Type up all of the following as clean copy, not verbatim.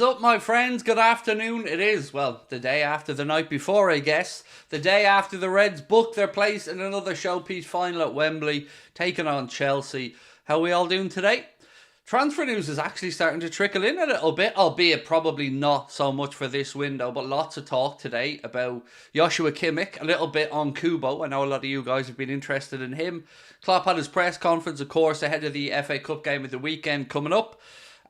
What's up, my friends? Good afternoon. It is, well, the day after the night before, I guess. The day after the Reds booked their place in another showpiece final at Wembley, taking on Chelsea. How are we all doing today? Transfer news is actually starting to trickle in a little bit, albeit probably not so much for this window, but lots of talk today about Joshua Kimmich, a little bit on Kubo. I know a lot of you guys have been interested in him. Klopp had his press conference, of course, ahead of the FA Cup game at the weekend coming up.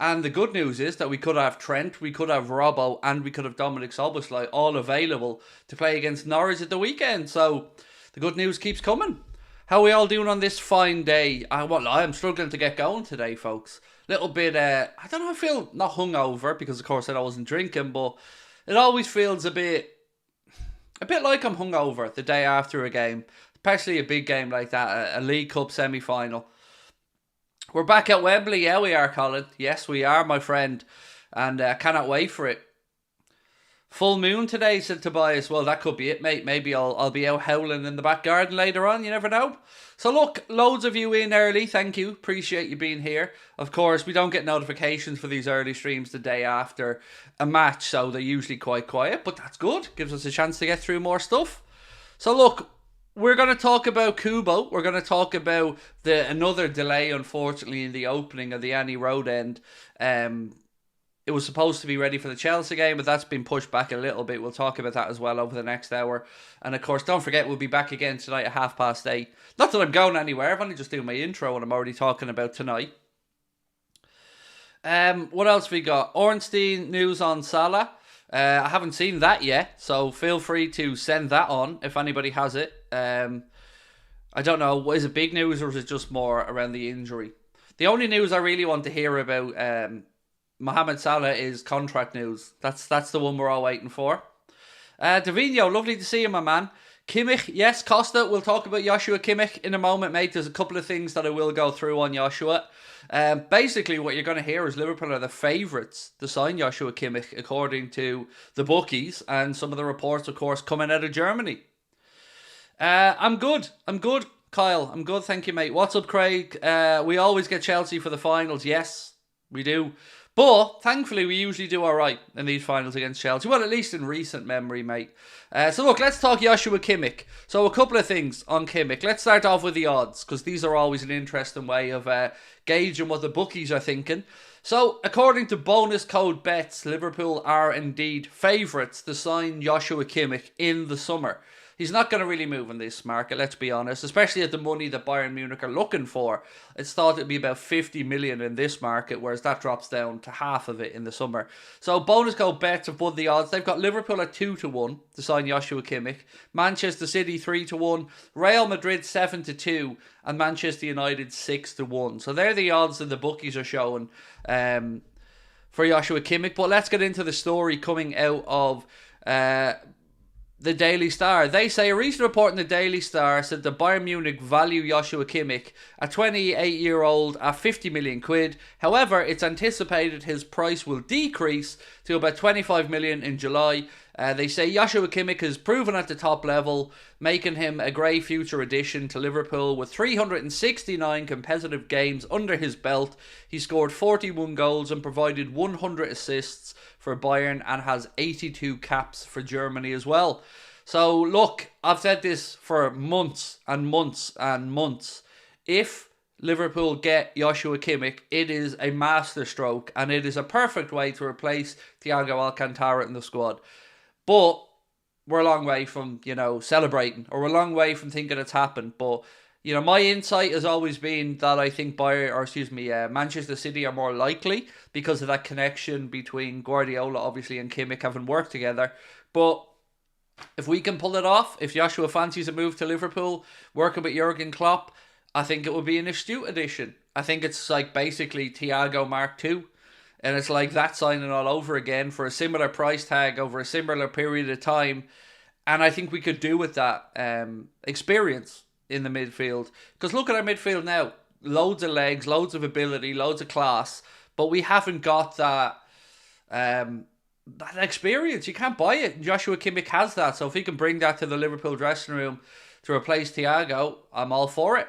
And the good news is that we could have Trent, we could have Robbo, and we could have Dominic Szoboszlai all available to play against Norwich at the weekend. So the good news keeps coming. How are we all doing on this fine day? I'm struggling to get going today, folks. Little bit, I don't know, I feel not hungover because, of course, I wasn't drinking, but it always feels a bit like I'm hungover the day after a game, especially a big game like that, a League Cup semi-final. We're back at Wembley, yeah we are, Colin. Yes we are, my friend, and cannot wait for it. Full moon today, said Tobias. Well, that could be it, mate. Maybe I'll be out howling in the back garden later on, you never know. So look, loads of you in early, thank you. Appreciate you being here. Of course, we don't get notifications for these early streams the day after a match, so they're usually quite quiet, but that's good. Gives us a chance to get through more stuff. So look, we're going to talk about Kubo. We're going to talk about another delay, unfortunately, in the opening of the Annie Road end. It was supposed to be ready for the Chelsea game, but that's been pushed back a little bit. We'll talk about that as well over the next hour. And of course, don't forget, we'll be back again tonight at 8:30. Not that I'm going anywhere. I'm only just doing my intro and I'm already talking about tonight. What else we got? Ornstein news on Salah. I haven't seen that yet, so feel free to send that on if anybody has it. I don't know, is it big news or is it just more around the injury? The only news I really want to hear about Mohamed Salah is contract news. That's the one we're all waiting for. Davino, lovely to see you, my man. Kimmich, yes, Costa, we'll talk about Joshua Kimmich in a moment, mate. There's a couple of things that I will go through on Joshua. Basically, what you're going to hear is Liverpool are the favourites to sign Joshua Kimmich, according to the bookies and some of the reports, of course, coming out of Germany. I'm good, Kyle. I'm good, thank you, mate. What's up, Craig? We always get Chelsea for the finals. Yes, we do. But, thankfully, we usually do alright in these finals against Chelsea. Well, at least in recent memory, mate. So, look, let's talk Joshua Kimmich. So, a couple of things on Kimmich. Let's start off with the odds, because these are always an interesting way of gauging what the bookies are thinking. So, according to bonus code bets, Liverpool are indeed favourites to sign Joshua Kimmich in the summer. He's not going to really move in this market, let's be honest, especially at the money that Bayern Munich are looking for. It's thought it'd be about 50 million in this market, whereas that drops down to half of it in the summer. So bonus code bets have won the odds. They've got Liverpool at 2-1 to sign Joshua Kimmich, Manchester City 3-1, Real Madrid 7-2, and Manchester United 6-1. So they're the odds that the bookies are showing for Joshua Kimmich. But let's get into the story coming out of the Daily Star. They say a recent report in the Daily Star said that Bayern Munich value Joshua Kimmich, a 28-year-old, at 50 million quid. However, it's anticipated his price will decrease to about 25 million in July. They say Joshua Kimmich has proven at the top level, making him a great future addition to Liverpool. With 369 competitive games under his belt, he scored 41 goals and provided 100 assists for Bayern and has 82 caps for Germany as well. So look, I've said this for months and months and months. If Liverpool get Joshua Kimmich, it is a masterstroke and it is a perfect way to replace Thiago Alcantara in the squad. But we're a long way from, celebrating, or we're a long way from thinking it's happened. But, my insight has always been that I think Manchester City are more likely because of that connection between Guardiola, obviously, and Kimmich having worked together. But if we can pull it off, if Joshua fancies a move to Liverpool, working with Jurgen Klopp, I think it would be an astute addition. I think it's like basically Thiago Mark II. And it's like that signing all over again for a similar price tag over a similar period of time. And I think we could do with that experience in the midfield. Because look at our midfield now. Loads of legs, loads of ability, loads of class. But we haven't got that experience. You can't buy it. Joshua Kimmich has that. So if he can bring that to the Liverpool dressing room to replace Thiago, I'm all for it.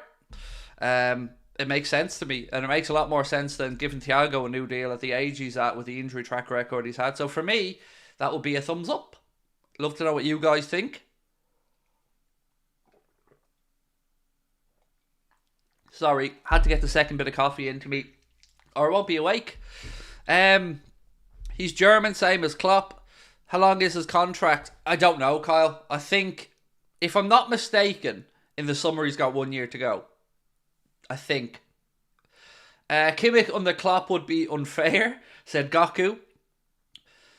it makes sense to me, and it makes a lot more sense than giving Thiago a new deal at the age he's at with the injury track record he's had. So for me, that would be a thumbs up. Love to know what you guys think. Sorry, had to get the second bit of coffee into me, or I won't be awake. He's German, same as Klopp. How long is his contract? I don't know, Kyle. I think, if I'm not mistaken, in the summer he's got 1 year to go. I think. Kimmich under Klopp would be unfair, said Goku.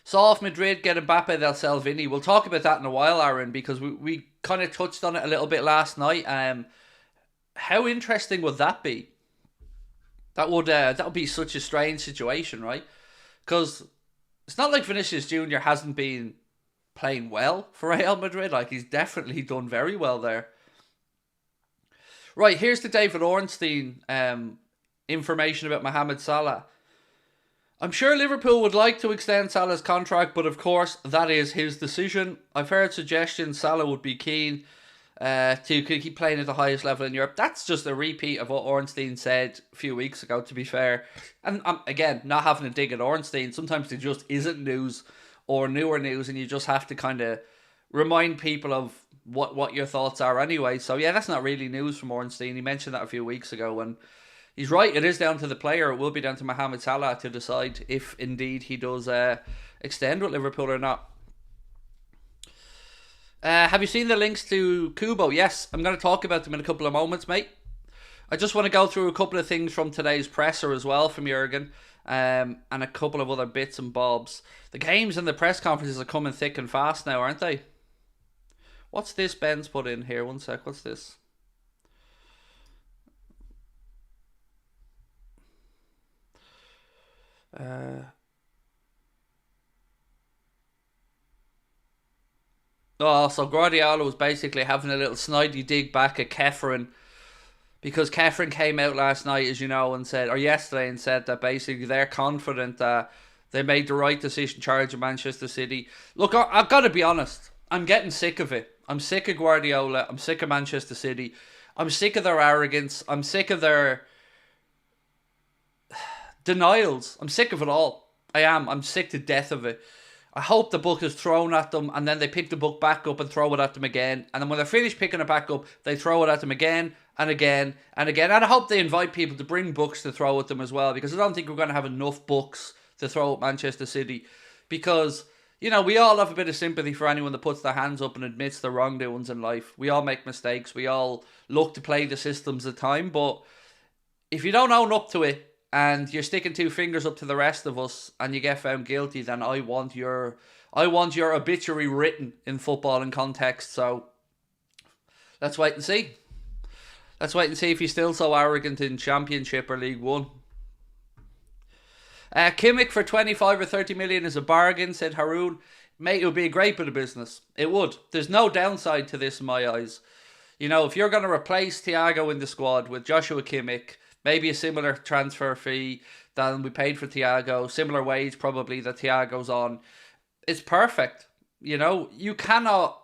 Saw if Madrid get Mbappe, they'll sell Vinny. We'll talk about that in a while, Aaron, because we kind of touched on it a little bit last night. How interesting would that be? That would be such a strange situation, right? Because it's not like Vinicius Jr. hasn't been playing well for Real Madrid. Like, he's definitely done very well there. Right, here's the David Ornstein information about Mohamed Salah. I'm sure Liverpool would like to extend Salah's contract, but of course, that is his decision. I've heard suggestions Salah would be keen to keep playing at the highest level in Europe. That's just a repeat of what Ornstein said a few weeks ago, to be fair. And again, not having to dig at Ornstein, sometimes it just isn't news or newer news, and you just have to kind of remind people of what your thoughts are anyway. So yeah, that's not really news from Ornstein. He mentioned that a few weeks ago, and he's right, it is down to the player. It will be down to Mohamed Salah to decide if indeed he does extend with Liverpool or not. Have you seen the links to Kubo? Yes, I'm going to talk about them in a couple of moments, mate. I just want to go through a couple of things from today's presser as well from Jurgen, and a couple of other bits and bobs. The games and the press conferences are coming thick and fast now, aren't they? What's this Ben's put in here? One sec, what's this? So Guardiola was basically having a little snidey dig back at Kefren, because Kefren came out last night, as you know, and said, or yesterday, and said that basically they're confident that they made the right decision charging Manchester City. Look, I've got to be honest, I'm getting sick of it. I'm sick of Guardiola. I'm sick of Manchester City. I'm sick of their arrogance. I'm sick of their denials. I'm sick of it all. I am. I'm sick to death of it. I hope the book is thrown at them, and then they pick the book back up and throw it at them again. And then when they're finished picking it back up, they throw it at them again and again and again. And I hope they invite people to bring books to throw at them as well, because I don't think we're going to have enough books to throw at Manchester City. Because, you know, we all have a bit of sympathy for anyone that puts their hands up and admits their wrongdoings in life. We all make mistakes. We all look to play the systems at time. But if you don't own up to it, and you're sticking two fingers up to the rest of us, and you get found guilty, then I want your obituary written in football and context. So let's wait and see. Let's wait and see if he's still so arrogant in Championship or League One. Kimmich for 25 or 30 million is a bargain, said Haroon. Mate, it would be a great bit of business. It would. There's no downside to this in my eyes. You know, if you're going to replace Thiago in the squad with Joshua Kimmich, maybe a similar transfer fee than we paid for Thiago, similar wage probably that Thiago's on, it's perfect. You know, you can't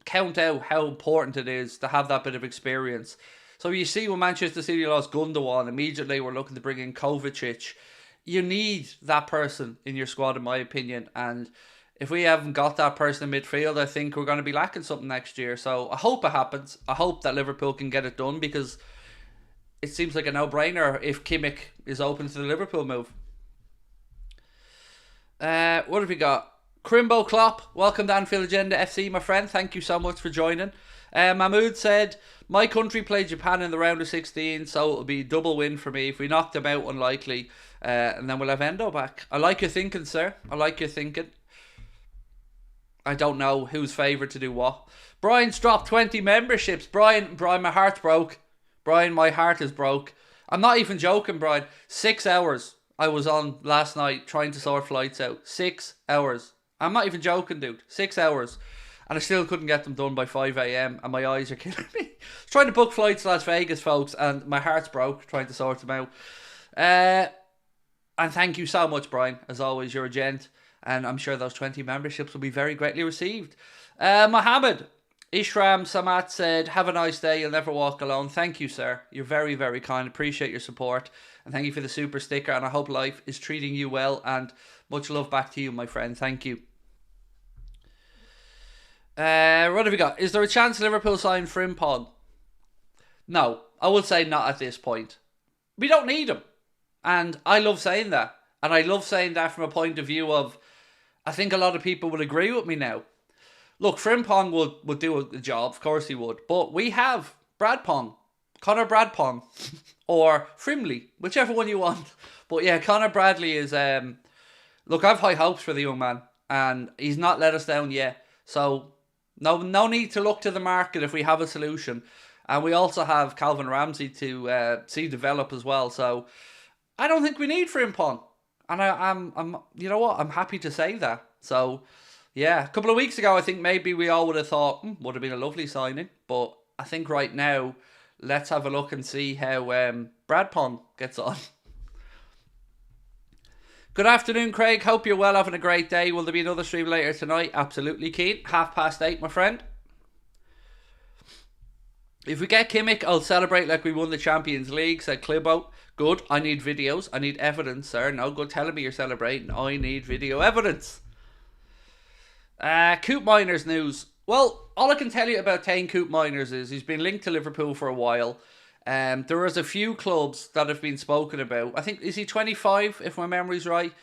count out how important it is to have that bit of experience. So you see when Manchester City lost Gundogan, immediately we're looking to bring in Kovacic. You need that person in your squad, in my opinion, and if we haven't got that person in midfield, I think we're going to be lacking something next year. So I hope it happens. I hope that Liverpool can get it done, because it seems like a no-brainer if Kimmich is open to the Liverpool move. What have we got? Crimbo Klopp, welcome to Anfield Agenda FC, my friend. Thank you so much for joining. Mahmood said, my country played Japan in the round of 16, so it'll be a double win for me. If we knock them out, unlikely. And then we'll have Endo back. I like your thinking, sir. I like your thinking. I don't know who's favoured to do what. Brian's dropped 20 memberships. Brian, my heart's broke. Brian, my heart is broke. I'm not even joking, Brian. 6 hours I was on last night trying to sort flights out. 6 hours. I'm not even joking, dude. 6 hours. And I still couldn't get them done by 5 a.m. and my eyes are killing me. I was trying to book flights to Las Vegas, folks, and my heart's broke trying to sort them out. And thank you so much, Brian. As always, you're a gent. And I'm sure those 20 memberships will be very greatly received. Mohammed, Ishram Samat said, have a nice day, you'll never walk alone. Thank you, sir. You're very, very kind. Appreciate your support. And thank you for the super sticker. And I hope life is treating you well. And much love back to you, my friend. Thank you. What have we got? Is there a chance Liverpool sign Frimpong? No, I would say not at this point. We don't need him. And I love saying that. And I love saying that from a point of view of, I think a lot of people would agree with me now. Look, Frimpong would do a job, of course he would. But we have Bradpong, Connor Bradpong, or Frimley, whichever one you want. But yeah, Connor Bradley is, look, I've high hopes for the young man. And he's not let us down yet. So, no need to look to the market if we have a solution. And we also have Calvin Ramsey to see develop as well. So, I don't think we need Frimpong. And I'm you know what? I'm happy to say that. So, yeah, a couple of weeks ago, I think maybe we all would have thought, would have been a lovely signing. But I think right now, let's have a look and see how Bradpong gets on. Good afternoon, Craig. Hope you're well, having a great day. Will there be another stream later tonight? Absolutely, keen. 8:30, my friend. If we get Kimmich, I'll celebrate like we won the Champions League, said Clibo. Good. I need videos. I need evidence, sir. No good telling me you're celebrating. I need video evidence. Coop Miners news. Well, all I can tell you about Tane Coop Miners is he's been linked to Liverpool for a while. There is a few clubs that have been spoken about. I think, is he 25, if my memory's right?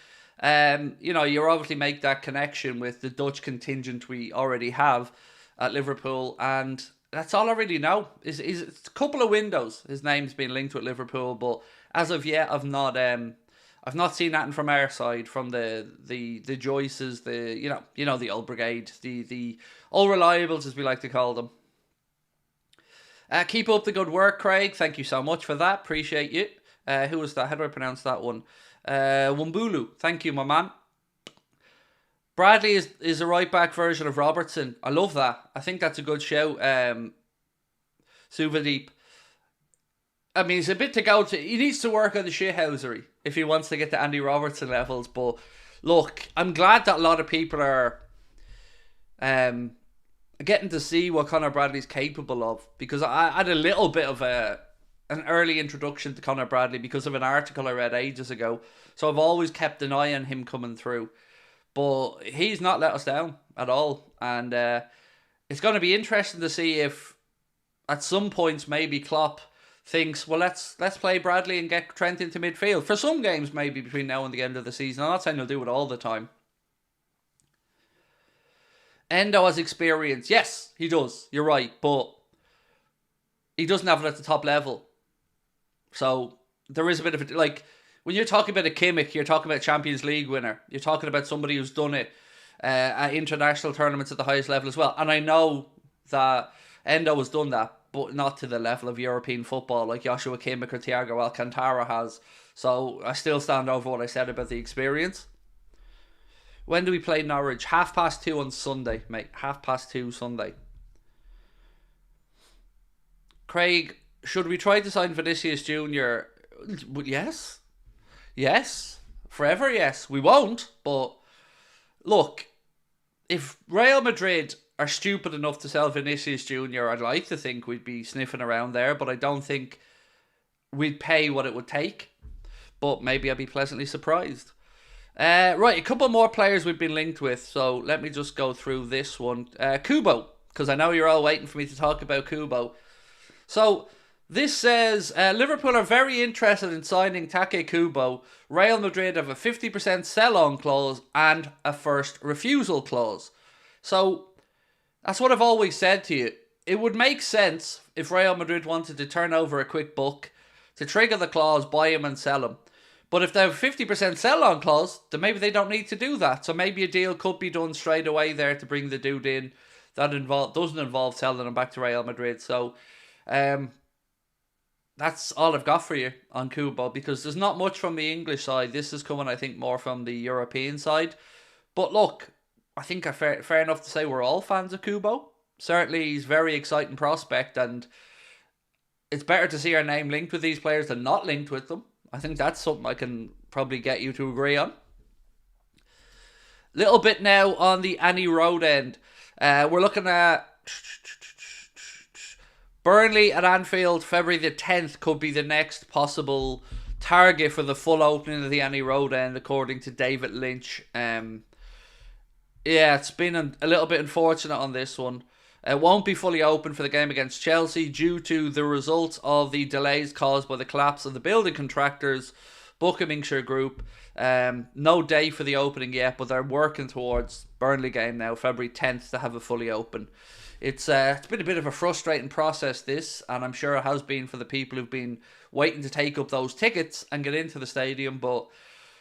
You know, you obviously make that connection with the Dutch contingent we already have at Liverpool, and that's all I really know. Is a couple of windows his name's been linked with Liverpool, but as of yet, I've not seen anything from our side, from the Joyces, the you know the old brigade, the old reliables as we like to call them. Keep up the good work, Craig. Thank you so much for that. Appreciate you. Who was that? How do I pronounce that one? Wumbulu. Thank you, my man. Bradley is a right-back version of Robertson. I love that. I think that's a good shout. Suvadeep. I mean, it's a bit to go to. He needs to work on the shithousery if he wants to get to Andy Robertson levels. But look, I'm glad that a lot of people are getting to see what Connor Bradley's capable of, because I had a little bit of an early introduction to Connor Bradley because of an article I read ages ago. So I've always kept an eye on him coming through. But he's not let us down at all. And it's going to be interesting to see if at some points maybe Klopp thinks, well, let's play Bradley and get Trent into midfield. For some games maybe between now and the end of the season. I'm not saying he'll do it all the time. Endo has experience. Yes, he does. You're right. But he doesn't have it at the top level. So there is a bit of a... Like, when you're talking about a Kimmich, you're talking about a Champions League winner. You're talking about somebody who's done it at international tournaments at the highest level as well. And I know that Endo has done that, but not to the level of European football like Joshua Kimmich or Thiago Alcantara has. So I still stand over what I said about the experience. When do we play Norwich? 2:30 on Sunday, mate. 2:30 Sunday. Craig, should we try to sign Vinicius Jr.? Yes. Yes. Forever, yes. We won't, but look, if Real Madrid are stupid enough to sell Vinicius Jr., I'd like to think we'd be sniffing around there, but I don't think we'd pay what it would take. But maybe I'd be pleasantly surprised. Right, a couple more players we've been linked with, so let me just go through this one. Kubo, because I know you're all waiting for me to talk about Kubo. So this says, Liverpool are very interested in signing Take Kubo. Real Madrid have a 50% sell-on clause and a first refusal clause. So that's what I've always said to you. It would make sense if Real Madrid wanted to turn over a quick buck to trigger the clause, buy him and sell him. But if they have a 50% sell-on clause, then maybe they don't need to do that. So maybe a deal could be done straight away there to bring the dude in that doesn't involve selling him back to Real Madrid. So that's all I've got for you on Kubo, because there's not much from the English side. This is coming, I think, more from the European side. But look, I think fair enough to say we're all fans of Kubo. Certainly, he's a very exciting prospect, and it's better to see our name linked with these players than not linked with them. I think that's something I can probably get you to agree on. Little bit now on the Annie Road end. We're looking at Burnley at Anfield, February the 10th, could be the next possible target for the full opening of the Annie Road end, according to David Lynch. Yeah, it's been a little bit unfortunate on this one. It won't be fully open for the game against Chelsea due to the result of the delays caused by the collapse of the building contractors, Buckinghamshire Group. No day for the opening yet, but they're working towards Burnley game now, February 10th, to have it fully open. It's been a bit of a frustrating process, this, and I'm sure it has been for the people who've been waiting to take up those tickets and get into the stadium, but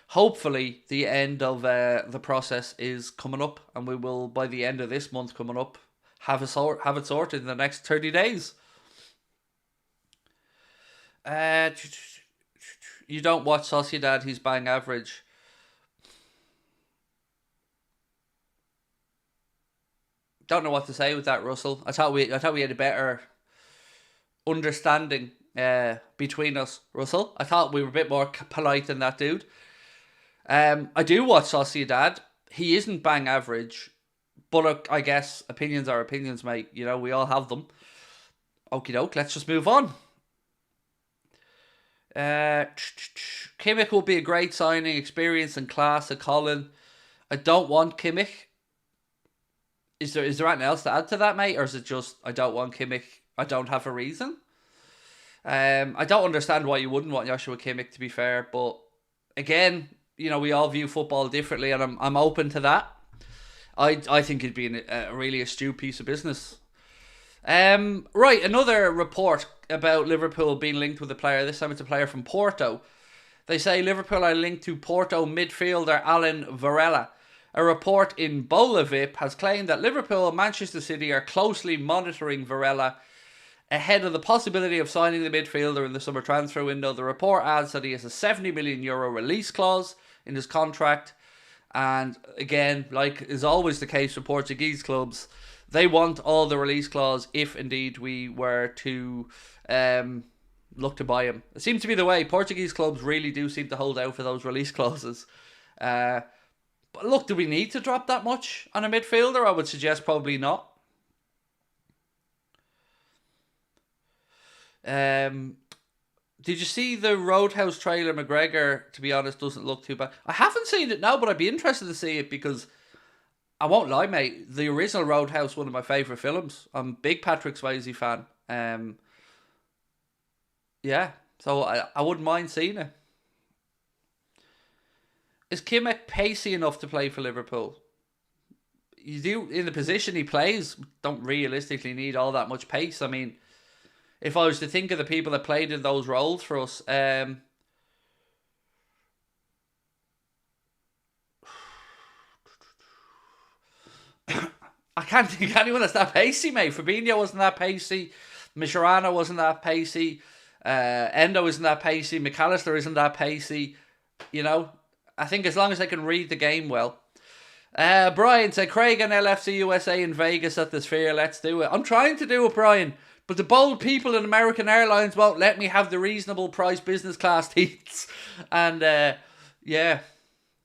hopefully the end of the process is coming up, and we will, by the end of this month coming up, have it sorted in the next 30 days. You don't watch Sociedad, he's bang average. Don't know what to say with that, Russell. I thought we had a better understanding between us, Russell. I thought we were a bit more polite than that dude. I do watch Sociedad. He isn't bang average, but I guess opinions are opinions, mate. You know, we all have them. Okie doke, let's just move on. Kimmich will be a great signing, experience and class at Colin. I don't want Kimmich. Is there anything else to add to that, mate? Or is it just, I don't want Kimmich, I don't have a reason? I don't understand why you wouldn't want Joshua Kimmich, to be fair. But again, you know, we all view football differently, and I'm open to that. I think it'd be a really astute piece of business. Right, another report about Liverpool being linked with a player. This time it's a player from Porto. They say Liverpool are linked to Porto midfielder Alan Varela. A report in Bolavip has claimed that Liverpool and Manchester City are closely monitoring Varela ahead of the possibility of signing the midfielder in the summer transfer window. The report adds that he has a €70 million release clause in his contract. And again, like is always the case for Portuguese clubs, they want all the release clause if indeed we were to look to buy him. It seems to be the way. Portuguese clubs really do seem to hold out for those release clauses. But look, do we need to drop that much on a midfielder? I would suggest probably not. Did you see the Roadhouse trailer? McGregor, to be honest, doesn't look too bad. I haven't seen it now, but I'd be interested to see it because I won't lie, mate. The original Roadhouse, one of my favourite films. I'm a big Patrick Swayze fan. Yeah, so I wouldn't mind seeing it. Is Kimmich pacey enough to play for Liverpool? You do, in the position he plays, don't realistically need all that much pace. I mean, if I was to think of the people that played in those roles for us, I can't think of anyone that's that pacey, mate. Fabinho wasn't that pacey. Mascherano wasn't that pacey. Endo isn't that pacey. McAllister isn't that pacey. You know, I think as long as they can read the game well. Brian said, Craig and LFC USA in Vegas at the Sphere. Let's do it. I'm trying to do it, Brian. But the bold people in American Airlines won't let me have the reasonable price business class seats. And, yeah.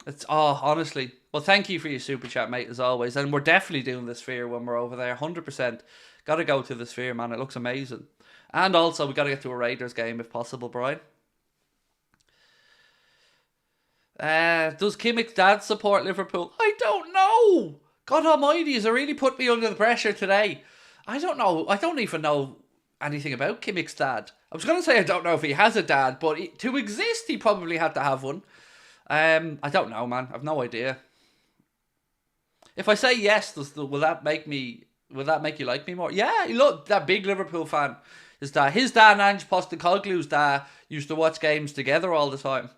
It's, honestly. Well, thank you for your super chat, mate, as always. And we're definitely doing the Sphere when we're over there. 100%. Got to go to the Sphere, man. It looks amazing. And also, we got to get to a Raiders game if possible, Brian. Does Kimmich's dad support Liverpool? I don't know. God almighty, has it really put me under the pressure today? I don't know. I don't even know anything about Kimmich's dad. I was going to say I don't know if he has a dad, but to exist, he probably had to have one. I don't know, man. I've no idea. If I say yes, will that make you like me more? Yeah, look, that big Liverpool fan. His dad and Ange Postecoglou's dad used to watch games together all the time.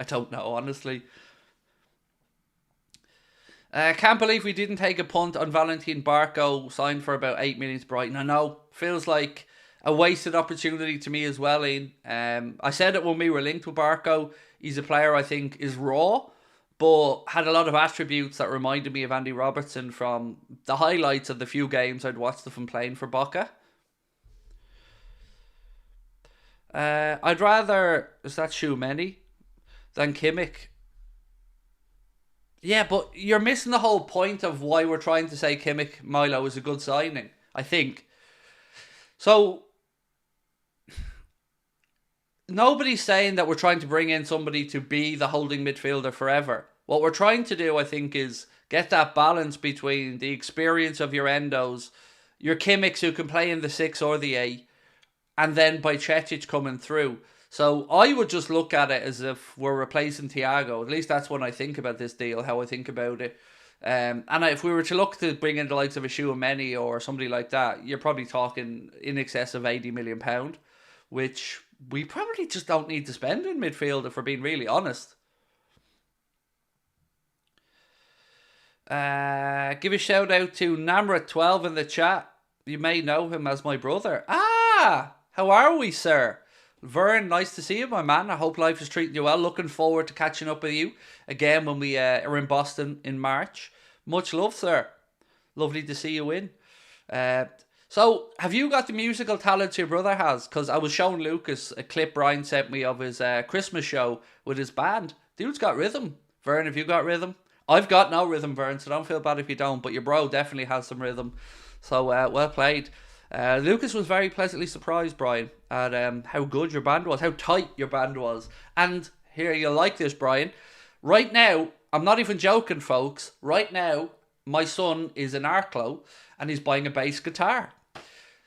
I don't know, honestly. Can't believe we didn't take a punt on Valentin Barco, signed for about 8 million to Brighton. I know, feels like a wasted opportunity to me as well, Ian. I said it when we were linked with Barco. He's a player I think is raw, but had a lot of attributes that reminded me of Andy Robertson from the highlights of the few games I'd watched of him playing for Boca. I'd rather, is that Shoe Many, than Kimmich. Yeah, but you're missing the whole point of why we're trying to say Kimmich Milo is a good signing, I think. So nobody's saying that we're trying to bring in somebody to be the holding midfielder forever. What we're trying to do, I think, is get that balance between the experience of your Endos, your Kimmichs who can play in the 6 or the 8, and then by Cecic coming through. So I would just look at it as if we're replacing Thiago. At least that's when I think about this deal, how I think about it. And if we were to look to bring in the likes of a Chouameni or somebody like that, you're probably talking in excess of £80 million, which we probably just don't need to spend in midfield if we're being really honest. Give a shout out to Namra12 in the chat. You may know him as my brother. Ah, how are we, sir? Vern, nice to see you, my man. I hope life is treating you well. Looking forward to catching up with you again when we are in Boston in March. Much love, sir. Lovely to see you in. So, have you got the musical talents your brother has? Because I was showing Lucas a clip Brian sent me of his Christmas show with his band. Dude's got rhythm. Vern, have you got rhythm? I've got no rhythm, Vern, so don't feel bad if you don't. But your bro definitely has some rhythm. So, well played. Lucas was very pleasantly surprised, Brian, at how good your band was, how tight your band was. And here, you'll like this, Brian. Right now, I'm not even joking, folks. Right now, my son is in Arklow and he's buying a bass guitar.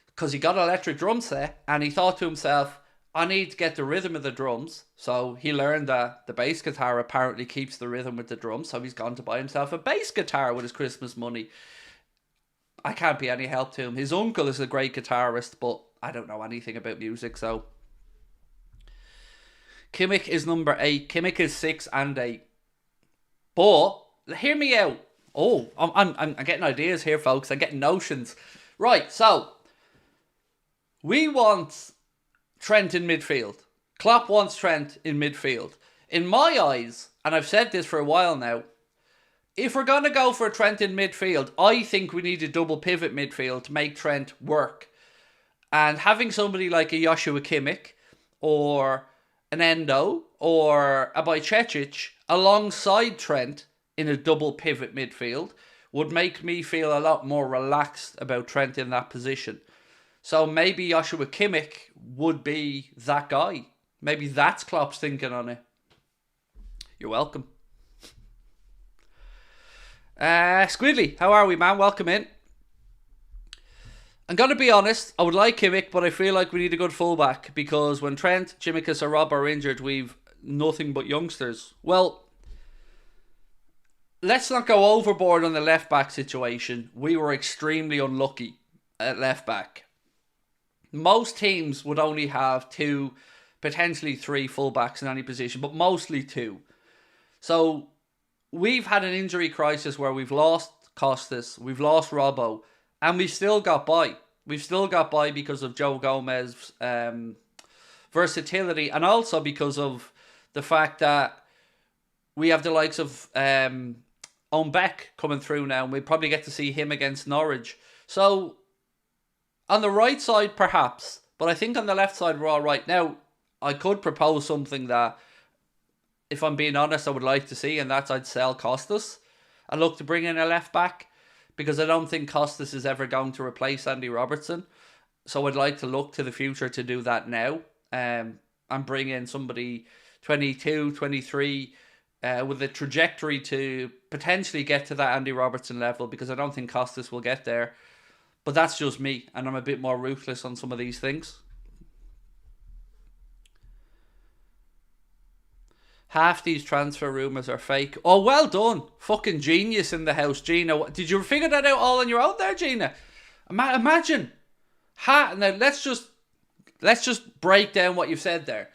Because he got an electric drum set and he thought to himself, I need to get the rhythm of the drums. So he learned that the bass guitar apparently keeps the rhythm with the drums. So he's gone to buy himself a bass guitar with his Christmas money. I can't be any help to him. His uncle is a great guitarist, but I don't know anything about music, so. Kimmich is number 8. Kimmich is 6 and 8. But, hear me out. Oh, I'm getting ideas here, folks. I'm getting notions. Right, so. We want Trent in midfield. Klopp wants Trent in midfield. In my eyes, and I've said this for a while now, if we're going to go for Trent in midfield, I think we need a double pivot midfield to make Trent work. And having somebody like a Joshua Kimmich or an Endo or a Cecic alongside Trent in a double pivot midfield would make me feel a lot more relaxed about Trent in that position. So maybe Joshua Kimmich would be that guy. Maybe that's Klopp's thinking on it. You're welcome. Squidly, how are we, man? Welcome in. I'm going to be honest, I would like Kimmich, but I feel like we need a good fullback because when Trent, Tsimikas or Rob are injured, we've nothing but youngsters. Well, let's not go overboard on the left-back situation. We were extremely unlucky at left-back. Most teams would only have 2, potentially 3 fullbacks in any position, but mostly 2. So we've had an injury crisis where we've lost Costas, we've lost Robbo, and we've still got by. We've still got by because of Joe Gomez's versatility and also because of the fact that we have the likes of Beck coming through now and we probably get to see him against Norwich. So on the right side perhaps, but I think on the left side we're all right. Now, I could propose something that, if I'm being honest, I would like to see, and that's I'd sell Costas and look to bring in a left back because I don't think Costas is ever going to replace Andy Robertson. So I'd like to look to the future to do that now and bring in somebody 22, 23 with a trajectory to potentially get to that Andy Robertson level because I don't think Costas will get there. But that's just me, and I'm a bit more ruthless on some of these things. Half these transfer rumours are fake. Oh, well done. Fucking genius in the house, Gina. Did you figure that out all on your own there, Gina? Imagine. Now, let's just break down what you've said there.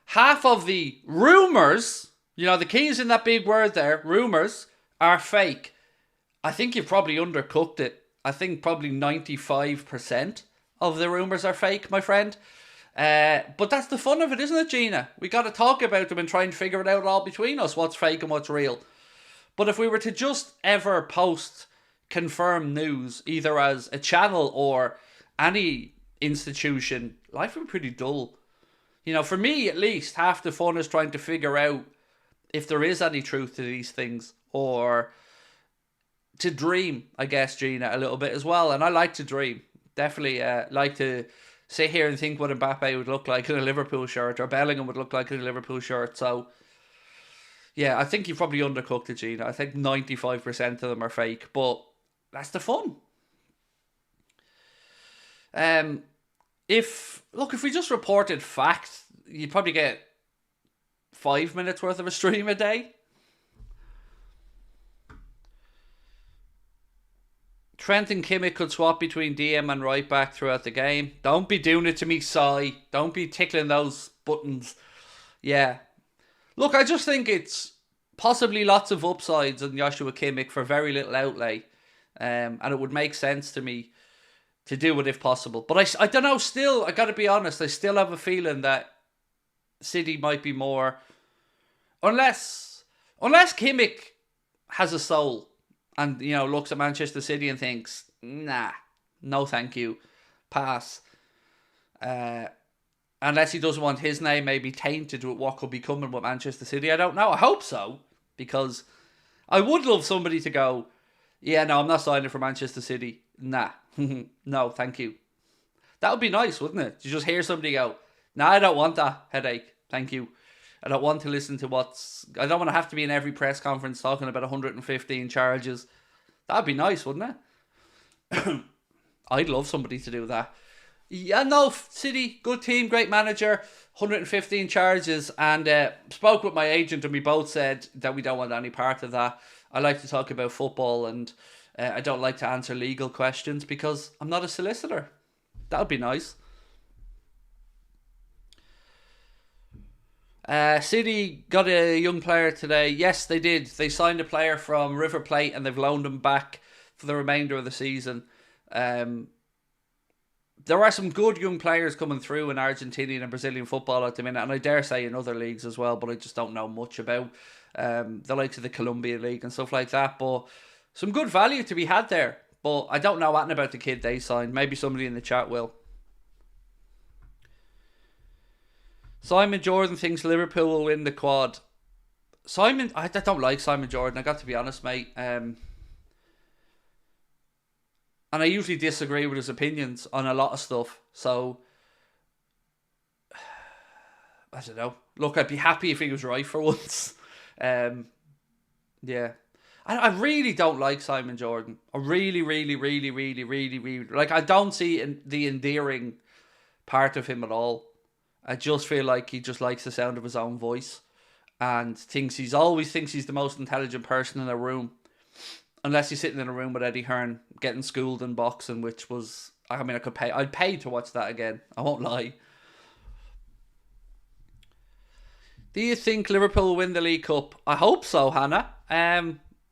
Half of the rumours, the key is in that big word there, rumours, are fake. I think you've probably undercooked it. I think probably 95% of the rumours are fake, my friend. But that's the fun of it, isn't it, Gina? We got to talk about them and try and figure it out all between us, what's fake and what's real. But if we were to just ever post confirmed news, either as a channel or any institution, life would be pretty dull. For me at least, half the fun is trying to figure out if there is any truth to these things, or to dream, I guess, Gina, a little bit as well. And I like to dream. Definitely like to sit here and think what Mbappe would look like in a Liverpool shirt, or Bellingham would look like in a Liverpool shirt. So, yeah, I think you've probably undercooked it, Gina. I think 95% of them are fake, but that's the fun. If we just reported fact, you'd probably get 5 minutes worth of a stream a day. Trent and Kimmich could swap between DM and right back throughout the game. Don't be doing it to me, Sai. Don't be tickling those buttons. Yeah. Look, I just think it's possibly lots of upsides in Joshua Kimmich for very little outlay. And it would make sense to me to do it if possible. But I don't know, still, I got to be honest, I still have a feeling that City might be more... Unless Kimmich has a soul and, looks at Manchester City and thinks, nah, no thank you, pass. Unless he doesn't want his name maybe tainted with what could be coming with Manchester City. I don't know. I hope so, because I would love somebody to go, yeah, no, I'm not signing for Manchester City. Nah, no, thank you. That would be nice, wouldn't it? To just hear somebody go, nah, I don't want that headache. Thank you. I don't want to listen to I don't want to have to be in every press conference talking about 115 charges. That'd be nice, wouldn't it? I'd love somebody to do that. Yeah, no, City, good team, great manager, 115 charges, and spoke with my agent, and we both said that we don't want any part of that. I like to talk about football, and I don't like to answer legal questions because I'm not a solicitor. That would be nice. City got a young player today. Yes, they did. They signed a player from River Plate and they've loaned him back for the remainder of the season. There are some good young players coming through in Argentinian and Brazilian football at the minute, and I dare say in other leagues as well, but I just don't know much about the likes of the Colombian League and stuff like that. But some good value to be had there. But I don't know anything about the kid they signed. Maybe somebody in the chat will. Simon Jordan thinks Liverpool will win the quad. I don't like Simon Jordan, I got to be honest, mate. And I usually disagree with his opinions on a lot of stuff. So, I don't know. Look, I'd be happy if he was right for once. Yeah. I really don't like Simon Jordan. I really, like, I don't see the endearing part of him at all. I just feel like he just likes the sound of his own voice and always thinks he's the most intelligent person in a room. Unless he's sitting in a room with Eddie Hearn getting schooled in boxing, which was, I'd pay to watch that again. I won't lie. Do you think Liverpool will win the League Cup? I hope so, Hannah.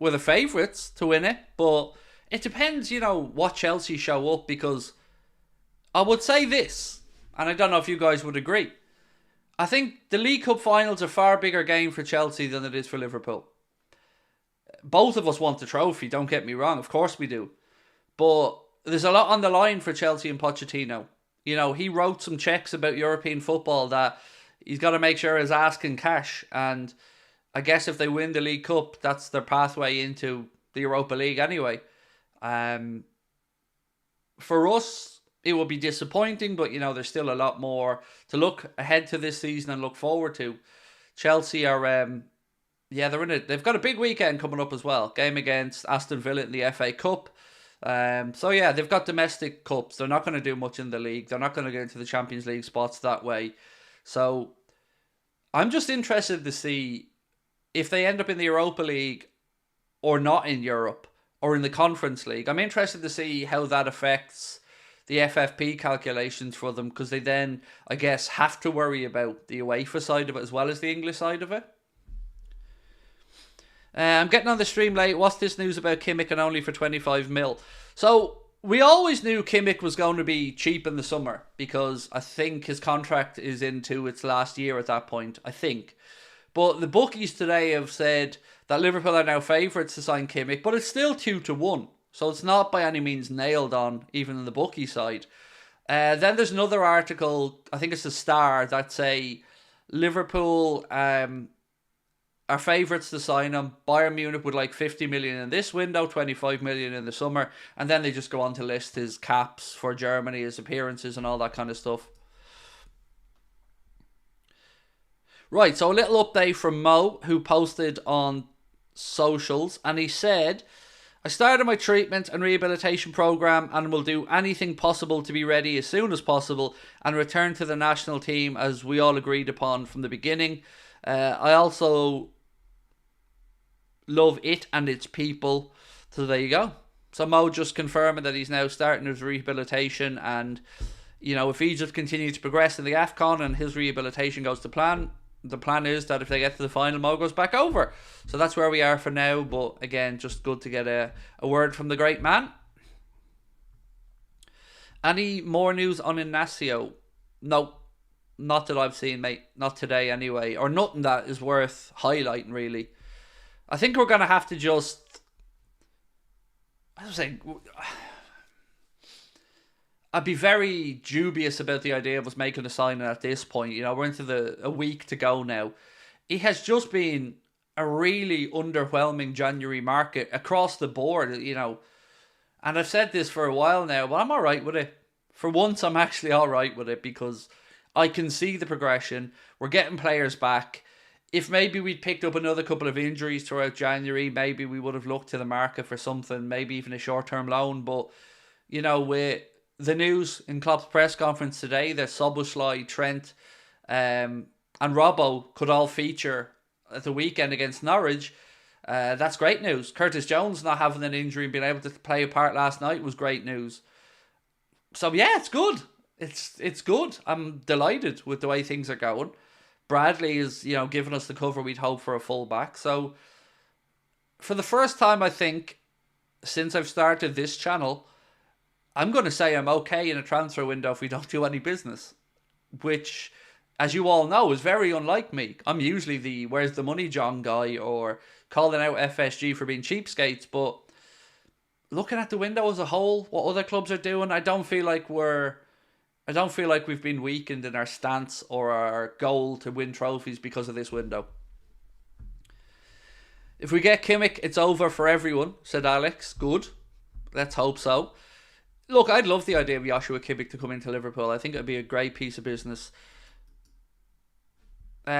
We're the favourites to win it, but it depends, what Chelsea show up, because I would say this, and I don't know if you guys would agree. I think the League Cup final's a far bigger game for Chelsea than it is for Liverpool. Both of us want the trophy, don't get me wrong, of course we do. But there's a lot on the line for Chelsea and Pochettino. He wrote some checks about European football that he's got to make sure his ass can cash. And I guess if they win the League Cup, that's their pathway into the Europa League anyway. For us, it will be disappointing, but there's still a lot more to look ahead to this season and look forward to. Chelsea are, they're in it. They've got a big weekend coming up as well. Game against Aston Villa in the FA Cup. They've got domestic cups. They're not going to do much in the league. They're not going to get into the Champions League spots that way. So I'm just interested to see if they end up in the Europa League or not in Europe or in the Conference League. I'm interested to see how that affects the FFP calculations for them, because they then, I guess, have to worry about the UEFA side of it as well as the English side of it. I'm getting on the stream late. What's this news about Kimmich and only for 25 mil? So, we always knew Kimmich was going to be cheap in the summer, because I think his contract is into its last year at that point, I think. But the bookies today have said that Liverpool are now favourites to sign Kimmich, but it's still 2-1. So it's not by any means nailed on, even on the bookie side. Then there's another article, I think it's the Star, that say Liverpool are favourites to sign him. Bayern Munich would like 50 million in this window, 25 million in the summer, and then they just go on to list his caps for Germany, his appearances and all that kind of stuff. Right, so a little update from Mo, who posted on socials, and he said, I started my treatment and rehabilitation program and will do anything possible to be ready as soon as possible and return to the national team as we all agreed upon from the beginning. I also love it and its people. So there you go. So Mo just confirming that he's now starting his rehabilitation, and you know, if he just continues to progress in the AFCON and his rehabilitation goes to plan, the plan is that if they get to the final, Mo goes back over. So that's where we are for now. But again, just good to get a word from the great man. Any more news on Inacio? No, not that I've seen, mate. Not today anyway. Or nothing that is worth highlighting, really. I think we're going to have to just... I was saying... I'd be very dubious about the idea of us making a signing at this point. You know, we're into a week to go now. It has just been a really underwhelming January market across the board, you know. And I've said this for a while now, but I'm all right with it. For once, I'm actually all right with it because I can see the progression. We're getting players back. If maybe we'd picked up another couple of injuries throughout January, maybe we would have looked to the market for something, maybe even a short-term loan. But, you know, with the news in Klopp's press conference today that Szoboszlai, Trent, and Robbo could all feature at the weekend against Norwich, that's great news. Curtis Jones not having an injury and being able to play a part last night was great news. So yeah, it's good. It's good. I'm delighted with the way things are going. Bradley is, you know, giving us the cover we'd hope for a full-back. So for the first time, I think, since I've started this channel, I'm going to say I'm okay in a transfer window if we don't do any business. Which, as you all know, is very unlike me. I'm usually the where's the money John guy or calling out FSG for being cheapskates. But looking at the window as a whole, what other clubs are doing, I don't feel like we've been weakened in our stance or our goal to win trophies because of this window. If we get Kimmich, it's over for everyone, said Alex. Good. Let's hope so. Look, I'd love the idea of Joshua Kimmich to come into Liverpool. I think it'd be a great piece of business.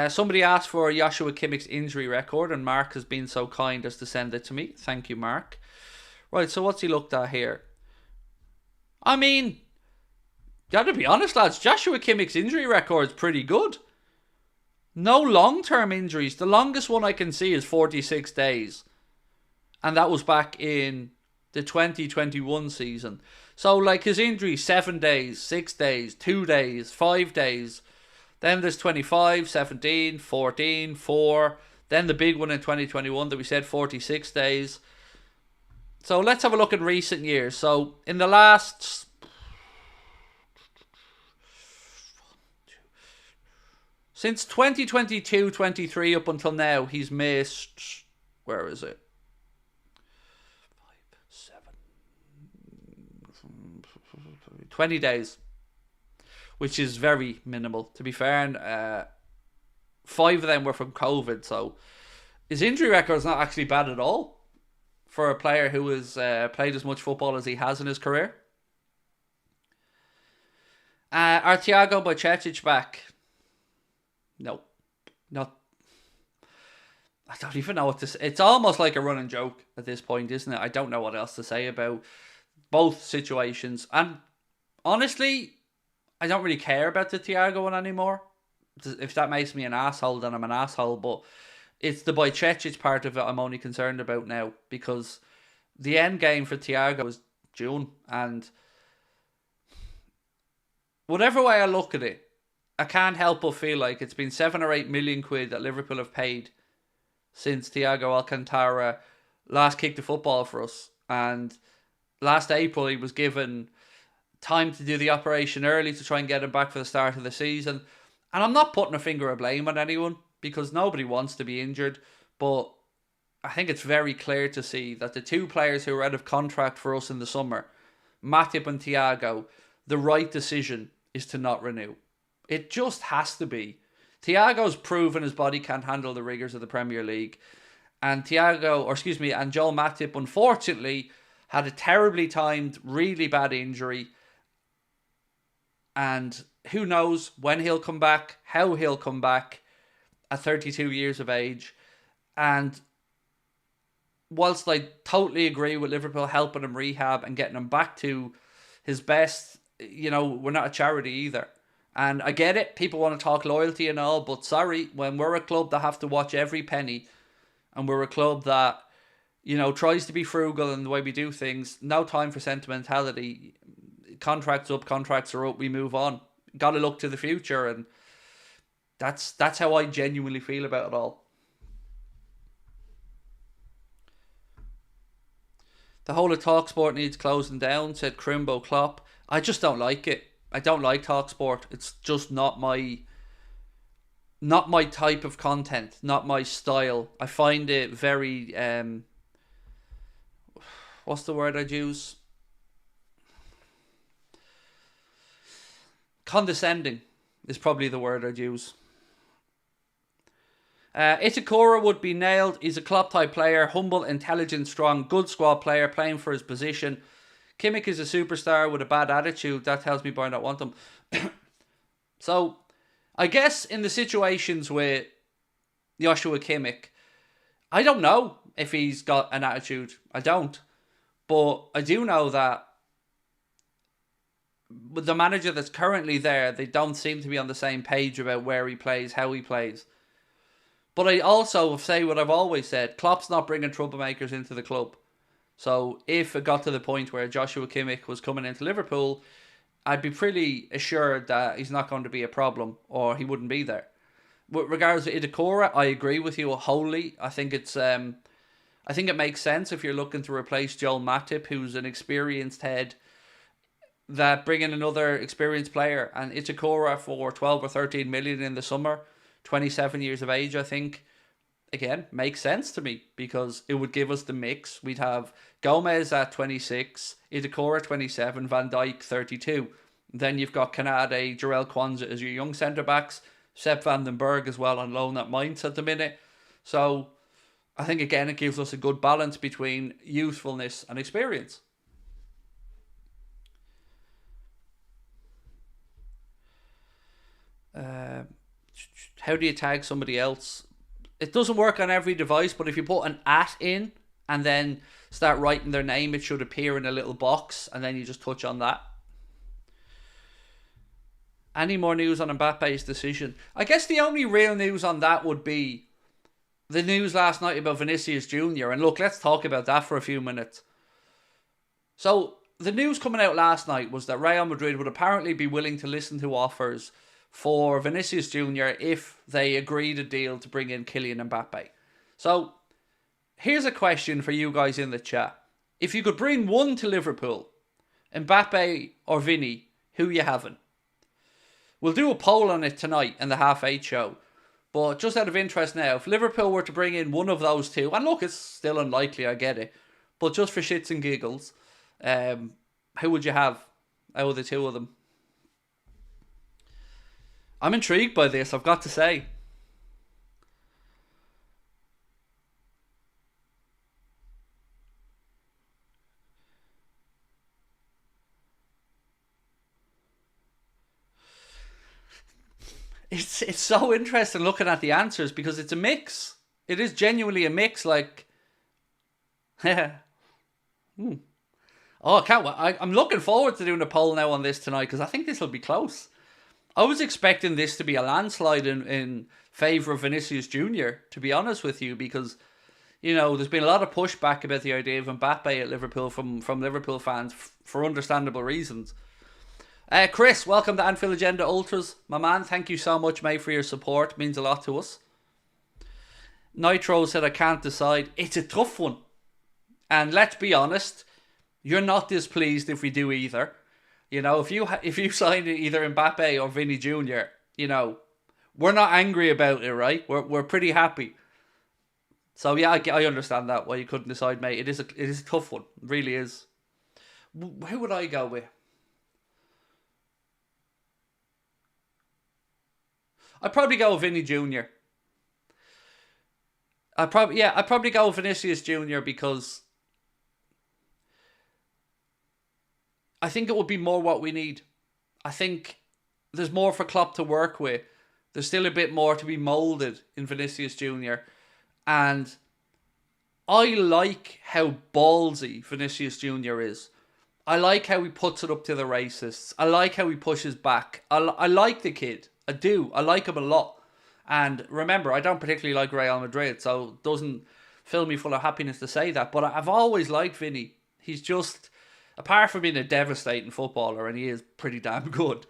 Somebody asked for Joshua Kimmich's injury record, and Mark has been so kind as to send it to me. Thank you, Mark. Right, so what's he looked at here? I mean, gotta be honest, lads, Joshua Kimmich's injury record's pretty good. No long-term injuries. The longest one I can see is 46 days. And that was back in the 2021 season. So, like, his injury, 7 days, 6 days, 2 days, 5 days. Then there's 25, 17, 14, 4. Then the big one in 2021 that we said 46 days. So, let's have a look at recent years. So, in the last... Since 2022-23 up until now, he's missed... Where is it? 20 days, which is very minimal, to be fair. And 5 of them were from COVID, so his injury record is not actually bad at all for a player who has played as much football as he has in his career. Are Thiago Bajcetic back? No. Not. I don't even know what to say. It's almost like a running joke at this point, isn't it? I don't know what else to say about both situations. And honestly, I don't really care about the Thiago one anymore. If that makes me an asshole, then I'm an asshole. But it's the Bajcetic part of it I'm only concerned about now, because the end game for Thiago is June. And whatever way I look at it, I can't help but feel like it's been 7 or 8 million quid that Liverpool have paid since Thiago Alcantara last kicked the football for us. And last April he was given time to do the operation early to try and get him back for the start of the season. And I'm not putting a finger of blame on anyone, because nobody wants to be injured. But I think it's very clear to see that the 2 players who are out of contract for us in the summer, Matip and Thiago, the right decision is to not renew. It just has to be. Thiago's proven his body can't handle the rigours of the Premier League. And and Joel Matip, unfortunately, had a terribly timed, really bad injury. And who knows when he'll come back, how he'll come back at 32 years of age. And whilst I totally agree with Liverpool helping him rehab and getting him back to his best, we're not a charity either. And I get it, people want to talk loyalty and all, but sorry, when we're a club that have to watch every penny, and we're a club that, tries to be frugal in the way we do things, no time for sentimentality. Contracts up, contracts are up, we move on. Got to look to the future, and that's how I genuinely feel about it all. The whole of TalkSport needs closing down, said Crimbo Klopp. I just don't like it. I don't like TalkSport. It's just not my type of content, not my style. I find it very what's the word I'd use? Condescending is probably the word I'd use. Itakura would be nailed. He's a Klopp-type player. Humble, intelligent, strong, good squad player, playing for his position. Kimmich is a superstar with a bad attitude. That tells me why I don't want him. So, I guess in the situations with Joshua Kimmich, I don't know if he's got an attitude. I don't. But I do know that with the manager that's currently there, they don't seem to be on the same page about where he plays, how he plays. But I also say what I've always said, Klopp's not bringing troublemakers into the club. So if it got to the point where Joshua Kimmich was coming into Liverpool, I'd be pretty assured that he's not going to be a problem, or he wouldn't be there. With regards to Itakura, I agree with you wholly. I think it makes sense if you're looking to replace Joel Matip, who's an experienced head, that bring in another experienced player. And Itakura for 12 or 13 million in the summer, 27 years of age, I think, again, makes sense to me, because it would give us the mix. We'd have Gomez at 26, Itakura 27, Van Dijk 32. Then you've got Kanade, Jarell Kwanzaa as your young centre-backs, Sepp van den Berg as well on loan at Mainz at the minute. So I think, again, it gives us a good balance between youthfulness and experience. How do you tag somebody else? It doesn't work on every device, but if you put an @ in and then start writing their name, it should appear in a little box, and then you just touch on that. Any more news on Mbappe's decision? I guess the only real news on that would be the news last night about Vinicius Jr. And look, let's talk about that for a few minutes. So the news coming out last night was that Real Madrid would apparently be willing to listen to offers for Vinicius Jr. if they agreed a deal to bring in Kylian Mbappe. So, here's a question for you guys in the chat. If you could bring one to Liverpool, Mbappe or Vinny, who you having? We'll do a poll on it tonight in the 8:30 show. But just out of interest now, if Liverpool were to bring in one of those two, and look, it's still unlikely, I get it, but just for shits and giggles, who would you have out of the two of them? I'm intrigued by this, I've got to say. It's so interesting looking at the answers, because it's a mix. It is genuinely a mix, like... Oh, I can't wait. I'm looking forward to doing a poll now on this tonight, because I think this will be close. I was expecting this to be a landslide in favour of Vinicius Jr., to be honest with you, because, there's been a lot of pushback about the idea of Mbappe at Liverpool from Liverpool fans for understandable reasons. Chris, welcome to Anfield Agenda Ultras. My man, thank you so much, mate, for your support. It means a lot to us. Nitro said, I can't decide. It's a tough one. And let's be honest, you're not displeased if we do either. If you sign either Mbappe or Vinny Jr., we're not angry about it, right? We're pretty happy. So yeah, I understand that, why you couldn't decide, mate. It is a tough one. It really is. Who would I go with? I'd probably go with Vinny Jr. I'd probably go with Vinicius Jr. because I think it would be more what we need. I think there's more for Klopp to work with. There's still a bit more to be moulded in Vinicius Jr. And I like how ballsy Vinicius Jr. is. I like how he puts it up to the racists. I like how he pushes back. I like the kid. I do. I like him a lot. And remember, I don't particularly like Real Madrid, so it doesn't fill me full of happiness to say that. But I've always liked Vinny. He's just, apart from being a devastating footballer, and he is pretty damn good,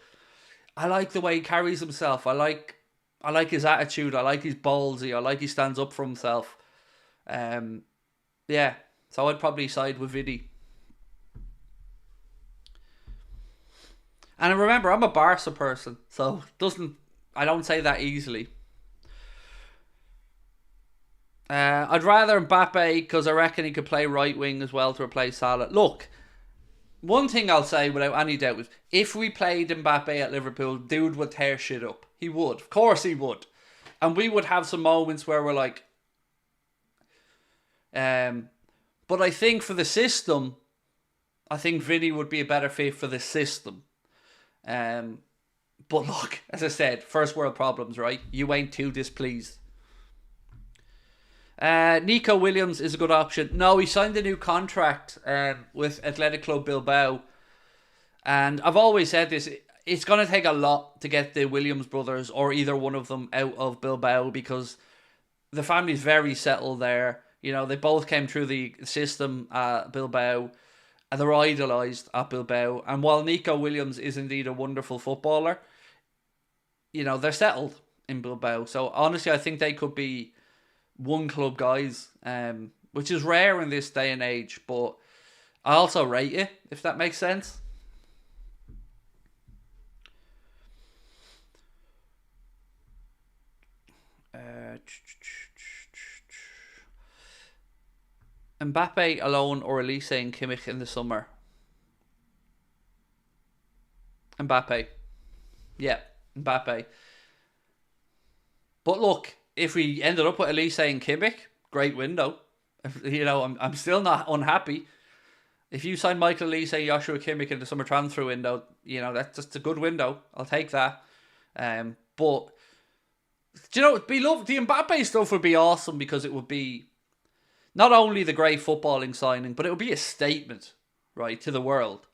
I like the way he carries himself. I like his attitude. I like his ballsy. I like he stands up for himself. Yeah, so I'd probably side with Vinny. And remember, I'm a Barca person, so I don't say that easily. I'd rather Mbappe because I reckon he could play right wing as well to replace Salah. Look, one thing I'll say without any doubt is if we played Mbappe at Liverpool, dude would tear shit up. He would. Of course he would. And we would have some moments where we're like... but I think for the system, I think Vinny would be a better fit for the system. But look, as I said, first world problems, right? You ain't too displeased. Nico Williams is a good option. No, he signed a new contract with Athletic Club Bilbao. And I've always said this, it's going to take a lot to get the Williams brothers or either one of them out of Bilbao because the family's very settled there. You know, they both came through the system at Bilbao and they're idolised at Bilbao. And while Nico Williams is indeed a wonderful footballer, you know, they're settled in Bilbao. So honestly, I think they could be one club guys, which is rare in this day and age, but I also rate it, if that makes sense. Mbappe alone or Elise and Kimmich in the summer? Mbappe. Yeah, Mbappe. But look, if we ended up with Elise and Kimmich, great window. You know, I'm still not unhappy. If you sign Michael Elise and Joshua Kimmich in the summer transfer window, you know, that's just a good window. I'll take that. But, do you know, it'd be the Mbappe stuff would be awesome because it would be not only the great footballing signing, but it would be a statement, right, to the world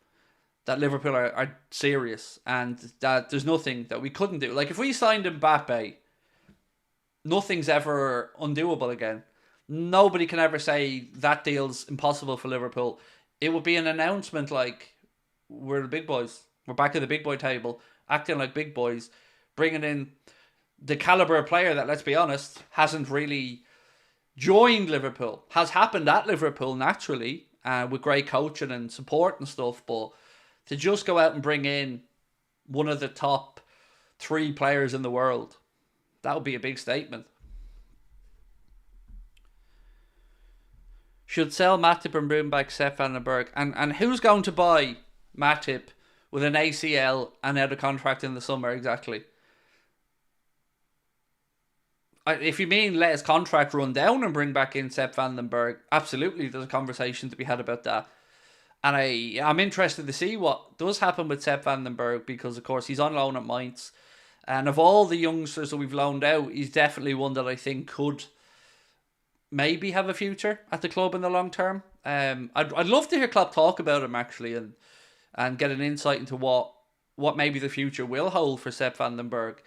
that Liverpool are serious and that there's nothing that we couldn't do. Like, if we signed Mbappe, nothing's ever undoable again. Nobody can ever say that deal's impossible for Liverpool. It would be an announcement like, we're the big boys. We're back at the big boy table, acting like big boys, bringing in the calibre of player that, let's be honest, hasn't really joined Liverpool. Has happened at Liverpool naturally, with great coaching and support and stuff, but to just go out and bring in one of the top 3 players in the world, that would be a big statement. Should sell Matip and bring back Sepp van den Berg. And who's going to buy Matip with an ACL and out of contract in the summer exactly? If you mean let his contract run down and bring back in Sepp van den Berg, absolutely, there's a conversation to be had about that. And I'm interested to see what does happen with Sepp van den Berg because, of course, he's on loan at Mainz. And of all the youngsters that we've loaned out, he's definitely one that I think could maybe have a future at the club in the long term. I'd love to hear Klopp talk about him actually and get an insight into what maybe the future will hold for Sepp van den Berg.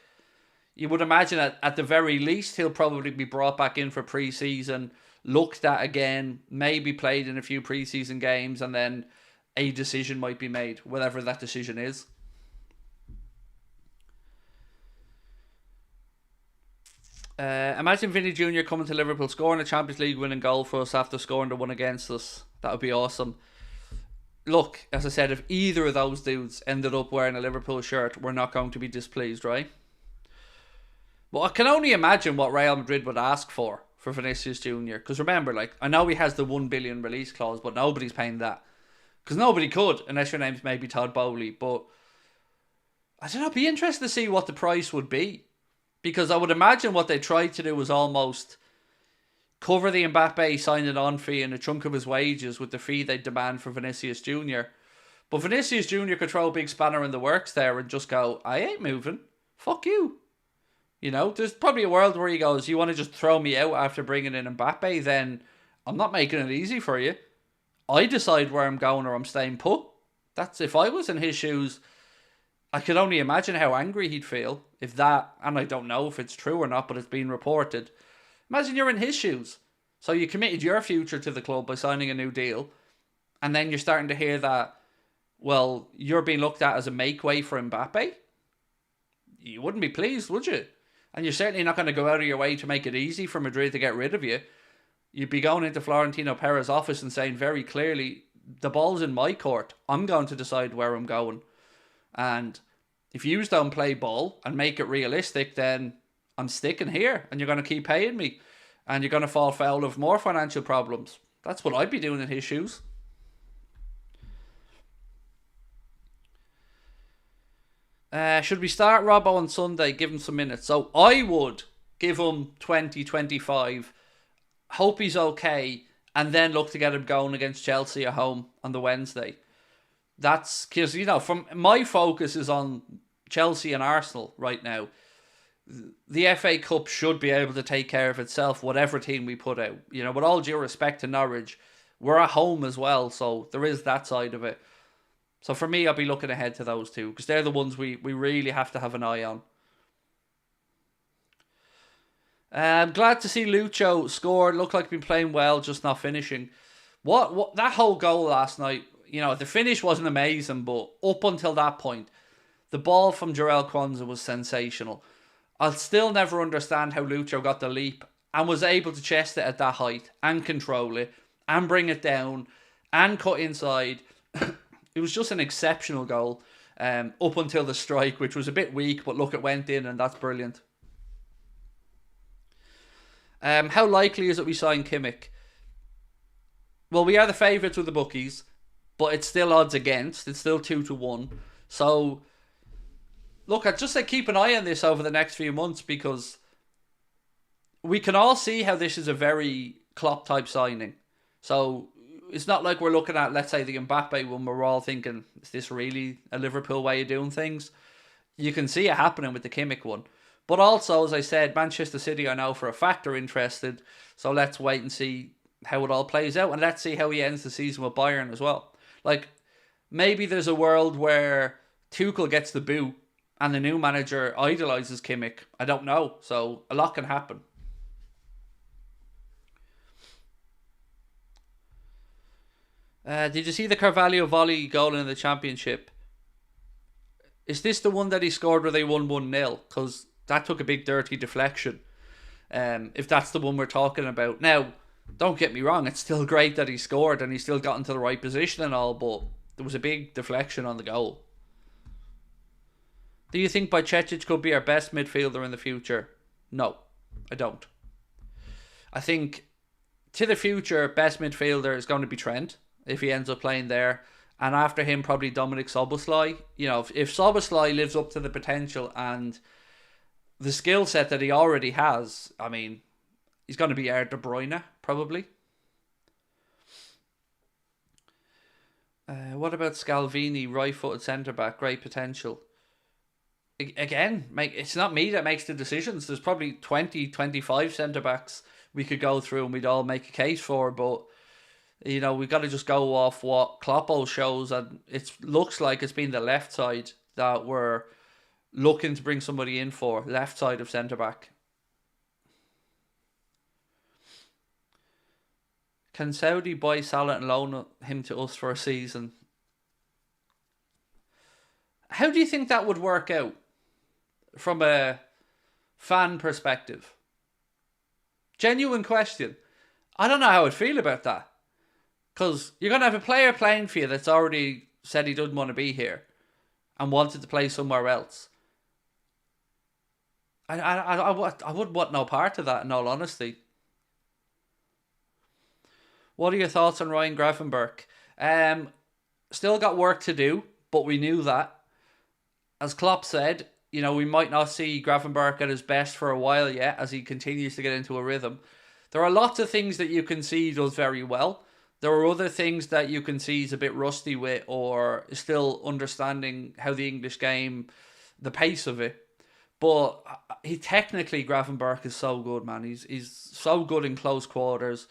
You would imagine at the very least he'll probably be brought back in for pre-season, looked at again, maybe played in a few pre-season games, and then a decision might be made, whatever that decision is. Imagine Vinny Jr. coming to Liverpool, scoring a Champions League winning goal for us after scoring the one against us. That would be awesome. Look, as I said, if either of those dudes ended up wearing a Liverpool shirt, we're not going to be displeased, right? But I can only imagine what Real Madrid would ask for Vinicius Jr. Because remember, like, I know he has the 1 billion release clause, but nobody's paying that. Because nobody could, unless your name's maybe Todd Bowley. But I don't know, it'd be interesting to see what the price would be. Because I would imagine what they tried to do was almost cover the Mbappe signing on fee and a chunk of his wages with the fee they demand for Vinicius Jr. But Vinicius Jr. could throw a big spanner in the works there and just go, I ain't moving. Fuck you. You know, there's probably a world where he goes, you want to just throw me out after bringing in Mbappe, then I'm not making it easy for you. I decide where I'm going or I'm staying put. That's if I was in his shoes, I could only imagine how angry he'd feel if that, and I don't know if it's true or not, but it's been reported. Imagine you're in his shoes. So you committed your future to the club by signing a new deal, and then you're starting to hear that, well, you're being looked at as a make-way for Mbappe. You wouldn't be pleased, would you? And you're certainly not going to go out of your way to make it easy for Madrid to get rid of you. You'd be going into Florentino Perez's office and saying very clearly, the ball's in my court. I'm going to decide where I'm going. And if you don't play ball and make it realistic, then I'm sticking here and you're going to keep paying me. And you're going to fall foul of more financial problems. That's what I'd be doing in his shoes. Should we start Robbo on Sunday? Give him some minutes. So I would give him 20, 25. Hope he's okay. And then look to get him going against Chelsea at home on the Wednesday. That's because, you know, from my focus is on Chelsea and Arsenal right now. The FA Cup should be able to take care of itself, whatever team we put out. You know, with all due respect to Norwich, we're at home as well. So there is that side of it. So for me, I'll be looking ahead to those two because they're the ones we really have to have an eye on. I'm glad to see Lucho scored. Looked like he'd been playing well, just not finishing. What that whole goal last night, you know, the finish wasn't amazing, but up until that point, the ball from Jarell Quansah was sensational. I'll still never understand how Lucho got the leap and was able to chest it at that height and control it and bring it down and cut inside. It was just an exceptional goal up until the strike, which was a bit weak, but look, it went in and that's brilliant. How likely is it we sign Kimmich? Well, we are the favourites with the bookies, but it's still odds against. It's still 2-1. So, look, I'd just say keep an eye on this over the next few months because we can all see how this is a very Klopp-type signing. So, it's not like we're looking at, let's say, the Mbappe one where we're all thinking, is this really a Liverpool way of doing things? You can see it happening with the Kimmich one. But also, as I said, Manchester City I know for a fact are interested. So let's wait and see how it all plays out. And let's see how he ends the season with Bayern as well. Like, maybe there's a world where Tuchel gets the boot and the new manager idolises Kimmich. I don't know. So a lot can happen. Did you see the Carvalho volley goal in the Championship? Is this the one that he scored where they won 1-0? Because that took a big dirty deflection. If that's the one we're talking about. Now, don't get me wrong, it's still great that he scored and he still got into the right position and all, but there was a big deflection on the goal. Do you think Bajcetic could be our best midfielder in the future? No, I don't. I think to the future, best midfielder is going to be Trent if he ends up playing there. And after him, probably Dominic Szoboszlai. You know, if Szoboszlai lives up to the potential and the skill set that he already has, I mean, he's going to be our De Bruyne, probably. What about Scalvini, right-footed centre-back? Great potential. Again, it's not me that makes the decisions. There's probably 20, 25 centre-backs we could go through and we'd all make a case for, but you know, we've got to just go off what Kloppo shows, and it looks like it's been the left side that we're looking to bring somebody in for, left side of centre-back. Can Saudi buy Salah and loan him to us for a season? How do you think that would work out from a fan perspective? Genuine question. I don't know how I'd feel about that. Because you're going to have a player playing for you that's already said he doesn't want to be here and wanted to play somewhere else. I wouldn't want no part of that, in all honesty. What are your thoughts on Ryan Gravenberch? Still got work to do, but we knew that. As Klopp said, we might not see Gravenberch at his best for a while yet as he continues to get into a rhythm. There are lots of things that you can see he does very well. There are other things that you can see he's a bit rusty with, or is still understanding how the English game, the pace of it. But Gravenberch is so good, man. He's so good in close quarters.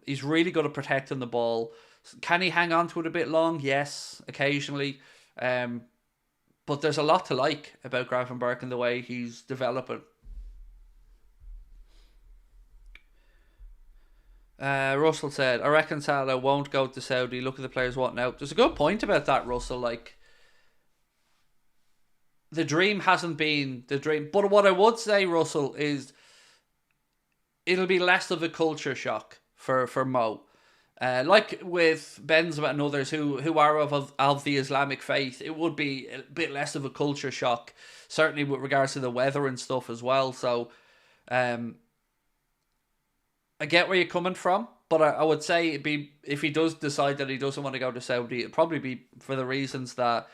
He's really good at protecting the ball. Can he hang on to it a bit long? Yes, occasionally. But there's a lot to like about Gravenberch and the way he's developing. Russell said, I reckon Salah won't go to Saudi. Look at the players wanting out. There's a good point about that, Russell. Like, the dream hasn't been the dream. But what I would say, Russell, is it'll be less of a culture shock for Mo. Like with Benzema and others who are of the Islamic faith, it would be a bit less of a culture shock, certainly with regards to the weather and stuff as well. So, I get where you're coming from, but I would say it'd be, if he does decide that he doesn't want to go to Saudi, it'd probably be for the reasons that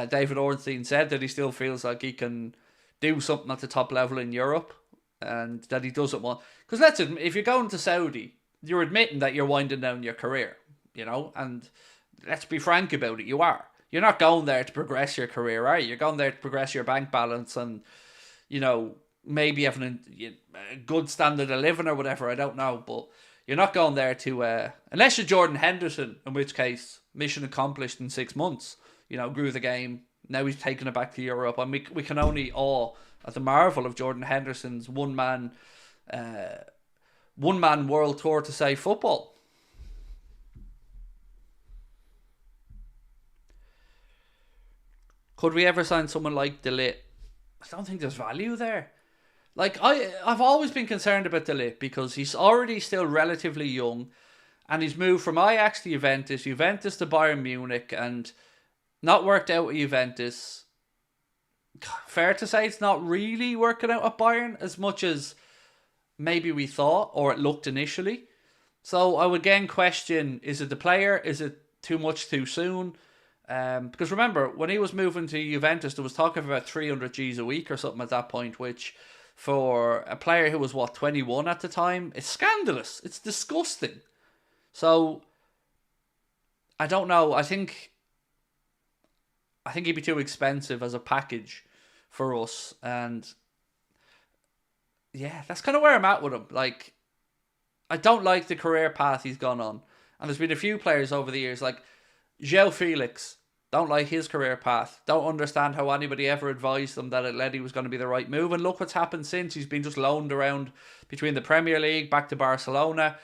David Ornstein said, that he still feels like he can do something at the top level in Europe, and that he doesn't want... Because let's admit, if you're going to Saudi, you're admitting that you're winding down your career, and let's be frank about it, you are. You're not going there to progress your career, are you? You're going there to progress your bank balance and, maybe having a good standard of living or whatever, I don't know, but you're not going there to, unless you're Jordan Henderson, in which case, mission accomplished in 6 months, grew the game, now he's taking it back to Europe, and we can only awe at the marvel of Jordan Henderson's one-man world tour to save football. Could we ever sign someone like De Ligt? I don't think there's value there. Like, I've always been concerned about De Ligt because he's already still relatively young, and he's moved from Ajax to Juventus to Bayern Munich, and not worked out with Juventus. Fair to say it's not really working out at Bayern as much as maybe we thought, or it looked initially. So I would again question, is it the player? Is it too much too soon? Because remember, when he was moving to Juventus, there was talk of about 300 Gs a week or something at that point, which for a player who was, 21 at the time, it's scandalous. It's disgusting. So, I don't know. I think he'd be too expensive as a package for us. And yeah, that's kind of where I'm at with him. Like, I don't like the career path he's gone on. And there's been a few players over the years, like João Felix. Don't like his career path. Don't understand how anybody ever advised them that Atleti was going to be the right move. And look what's happened since. He's been just loaned around between the Premier League, back to Barcelona.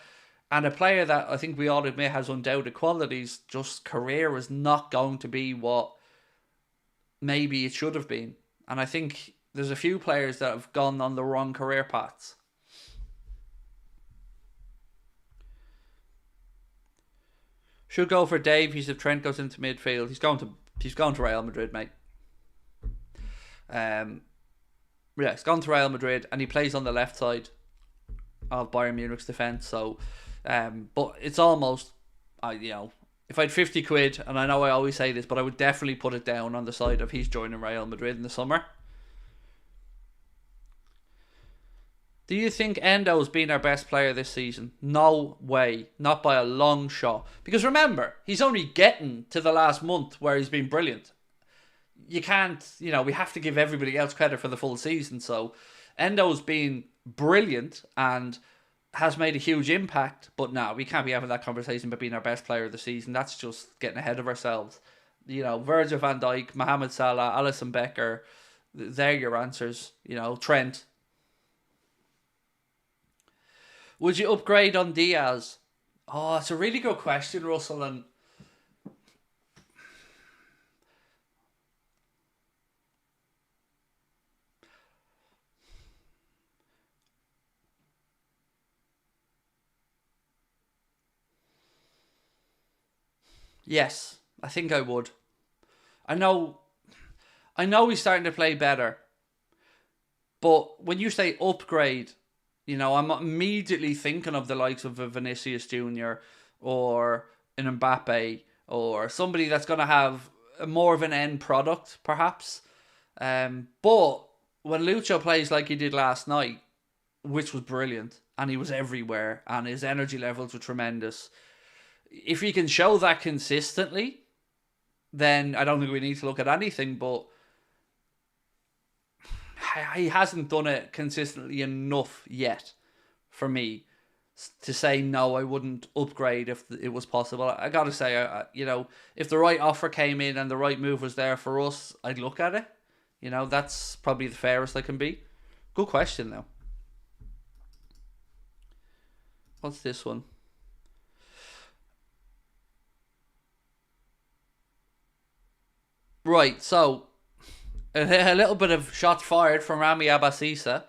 And a player that I think we all admit has undoubted qualities, just career is not going to be what maybe it should have been. And I think there's a few players that have gone on the wrong career paths. Should go for Davies if Trent goes into midfield. He's going to Real Madrid, mate. Yeah, he's gone to Real Madrid and he plays on the left side of Bayern Munich's defence. So, but it's almost, if I had 50 quid, and I know I always say this, but I would definitely put it down on the side of he's joining Real Madrid in the summer. Do you think Endo's been our best player this season? No way. Not by a long shot. Because remember, he's only getting to the last month where he's been brilliant. You can't, we have to give everybody else credit for the full season. So Endo's been brilliant and has made a huge impact. But no, we can't be having that conversation about being our best player of the season. That's just getting ahead of ourselves. Virgil van Dijk, Mohamed Salah, Alisson Becker, they're your answers. Trent. Would you upgrade on Diaz? Oh, it's a really good question, Russell. And yes, I think I would. I know he's starting to play better. But when you say upgrade, I'm immediately thinking of the likes of a Vinicius Jr. or an Mbappe or somebody that's going to have more of an end product, perhaps. But when Lucho plays like he did last night, which was brilliant, and he was everywhere, and his energy levels were tremendous. If he can show that consistently, then I don't think we need to look at anything, but he hasn't done it consistently enough yet for me to say no, I wouldn't upgrade if it was possible. I gotta say, if the right offer came in and the right move was there for us, I'd look at it. That's probably the fairest I can be. Good question, though. What's this one? Right, so a little bit of shots fired from Rami Abbasisa.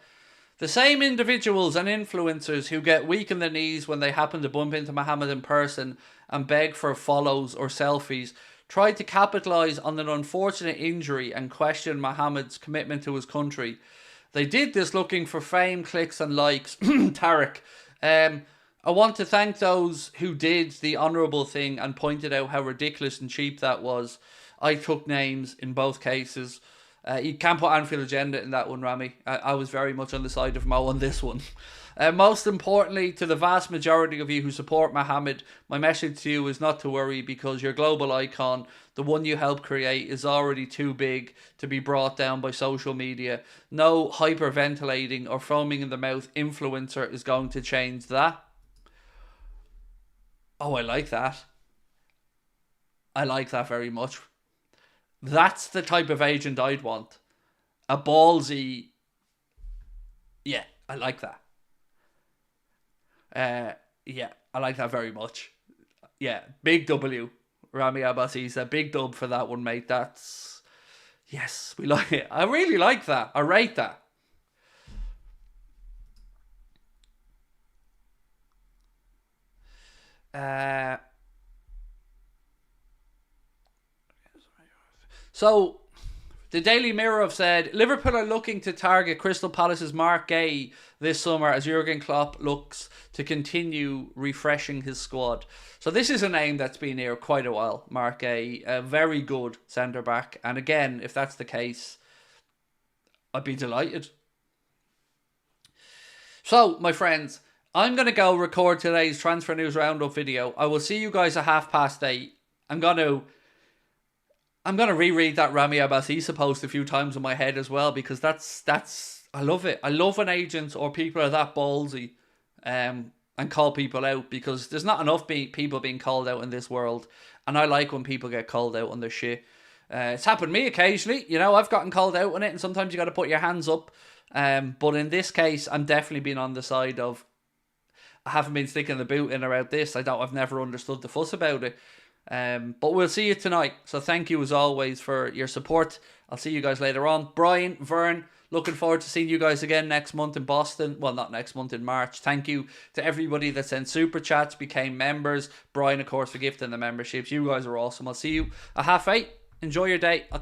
The same individuals and influencers who get weak in the knees when they happen to bump into Mohammed in person and beg for follows or selfies tried to capitalise on an unfortunate injury and question Mohammed's commitment to his country. They did this looking for fame, clicks and likes. Tarek, I want to thank those who did the honourable thing and pointed out how ridiculous and cheap that was. I took names in both cases. You can't put Anfield Agenda in that one, Rami. I was very much on the side of Mo on this one. Most importantly, to the vast majority of you who support Mohammed, my message to you is not to worry because your global icon, the one you helped create, is already too big to be brought down by social media. No hyperventilating or foaming in the mouth influencer is going to change that. Oh, I like that. I like that very much. That's the type of agent I'd want. A ballsy... Yeah, I like that. Yeah, I like that very much. Yeah, big W. Rami Abbasisa, big dub for that one, mate. That's... Yes, we like it. I really like that. I rate that. So, the Daily Mirror have said, Liverpool are looking to target Crystal Palace's Mark Gay this summer as Jurgen Klopp looks to continue refreshing his squad. So this is a name that's been here quite a while, Mark Gay, a very good centre-back. And again, if that's the case, I'd be delighted. So, my friends, I'm going to go record today's Transfer News Roundup video. I will see you guys at 8:30. I'm going to reread that Rami Abbasisa post a few times in my head as well because that's I love it. I love when agents or people are that ballsy and call people out because there's not enough people being called out in this world, and I like when people get called out on their shit. It's happened to me occasionally. I've gotten called out on it, and sometimes you got to put your hands up. But in this case, I'm definitely been on the side of I haven't been sticking the boot in about this. I've never understood the fuss about it. But we'll see you tonight. So thank you as always for your support. I'll see you guys later on. Brian, Vern, looking forward to seeing you guys again next month in Boston. Well, not next month, in March. Thank you to everybody that sent super chats, became members. Brian, of course, for gifting the memberships. You guys are awesome. I'll see you at 8:30. Enjoy your day.